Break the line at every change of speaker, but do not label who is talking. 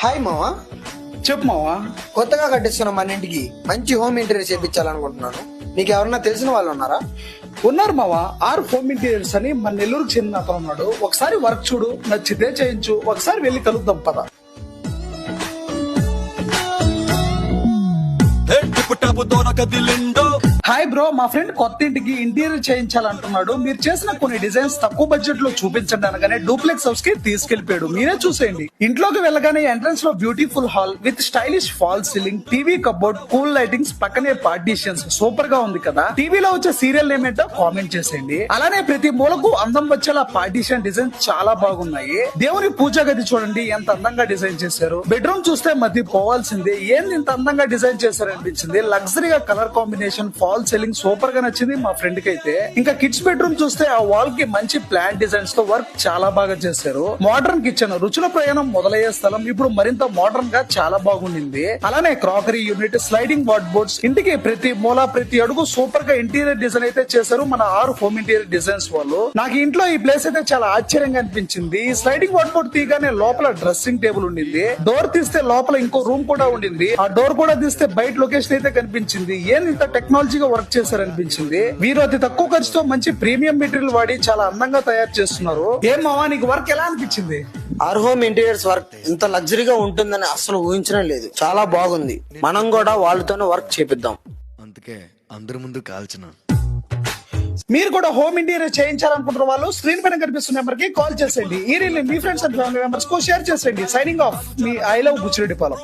Hi మావా.
చెప్పు మావా.
కొత్తగా కట్టిస్తున్న మన ఇంటికి మంచి హోమ్ ఇంటీరియర్ చేయించాలనుకుంటున్నాను. మీకు ఎవరన్నా తెలిసిన వాళ్ళు ఉన్నారా?
ఉన్నారు మావా. ఆర్ హోమ్ ఇంటీరియర్స్ అని మన నెల్లూరుకు చెందిన అతను ఉన్నాడు. ఒకసారి వర్క్ చూడు, నచ్చితే చేయించు. ఒకసారి వెళ్ళి కలుద్దాం పద. హాయ్ బ్రో, మా ఫ్రెండ్ కొత్త ఇంటికి ఇంటీరియర్ చేయించాలంటున్నాడు. మీరు చేసిన కొన్ని డిజైన్స్ తక్కువ బడ్జెట్ లో చూపించండి అనగానే డూప్లెక్స్ హౌస్ కి తీసుకెళ్లిపోయాడు. మీరే చూసేయండి. ఇంట్లోకి వెళ్ళగానే ఎంట్రన్స్ లో beautiful hall with stylish fall ceiling, TV cupboard, cool lightings, పక్కనే పార్టీషన్స్. సూపర్ గా ఉంది కదా. టీవీలో వచ్చే సీరియల్ ఏమేంటో కామెంట్ చేసేయండి. అలానే ప్రతి మూలకు అందం వచ్చేలా పార్టీషన్ డిజైన్ చాలా బాగున్నాయి. దేవుని పూజా గది చూడండి ఎంత అందంగా డిజైన్ చేశారు. బెడ్రూమ్ చూస్తే మధ్య పోవాల్సిందే. ఏంది ఇంత అందంగా డిజైన్ చేశారు అనిపించింది. లగ్జరీగా colour combination, false ceiling super గా నచ్చింది మా ఫ్రెండ్ కి అయితే. ఇంకా కిడ్స్ బెడ్రూమ్ చూస్తే ఆ వాల్ కి మంచి ప్లాంట్ డిజైన్స్ తో వర్క్ చాలా బాగా చేశారు. మోడర్న్ కిచెన్, రుచుల ప్రయాణం మొదలయ్యే స్థలం ఇప్పుడు మరింత మోడర్న్ గా చాలా బాగుండింది. అలానే crockery unit, sliding ward boards, ఇంటికి ప్రతి మూల ప్రతి అడుగు సూపర్ గా ఇంటీరియర్ డిజైన్ అయితే చేశారు మన ఆర్ హోమ్ ఇంటీరియర్ డిజైన్స్ వాళ్ళు. నాకు ఇంట్లో ఈ ప్లేస్ అయితే చాలా ఆశ్చర్యంగా అనిపించింది. స్లైడింగ్ వార్డ్ బోర్డ్ తీగానే లోపల డ్రెస్సింగ్ టేబుల్ ఉండింది. డోర్ తీస్తే లోపల ఇంకో రూమ్ కూడా ఉండింది. ఆ డోర్ కూడా తీస్తే బయట లొకేషన్ అయితే కనిపించింది. ఏంది ఇంత టెక్నాలజీగా వర్క్ చేశారనిపించింది. వీరు అతి తక్కువ ఖర్చుతో మంచి ప్రీమియం మెటీరియల్ వాడి చాలా అందంగా తయారు చేస్తున్నారు. ఏం మావా, నీకు వర్క్ ఎలా అనిపించింది?
ఆర్ హోమ్ ఇంటీరియర్స్ వర్క్ ఇంత లగ్జరీగా ఉంటుందని అసలు ఊహించడం లేదు. చాలా బాగుంది. మనం కూడా వాళ్ళతోనే వర్క్ చేపిద్దాం.
అందుకే అందరి ముందు కాల్చిన.
మీరు కూడా హోమ్ ఇంటీరియర్ చేయించాలనుకుంటున్న వాళ్ళు స్క్రీన్ పైన కనిపిస్తున్న నెంబర్ కి కాల్ చేసేయండి. ఈ రీల్ మీ ఫ్రెండ్స్ అండ్ ఫ్యామిలీ మెంబర్స్ కు షేర్ చేసేయండి. సైనింగ్ ఆఫ్, మీ ఐ లవ్ బుచ్చిరెడ్డిపాలెం.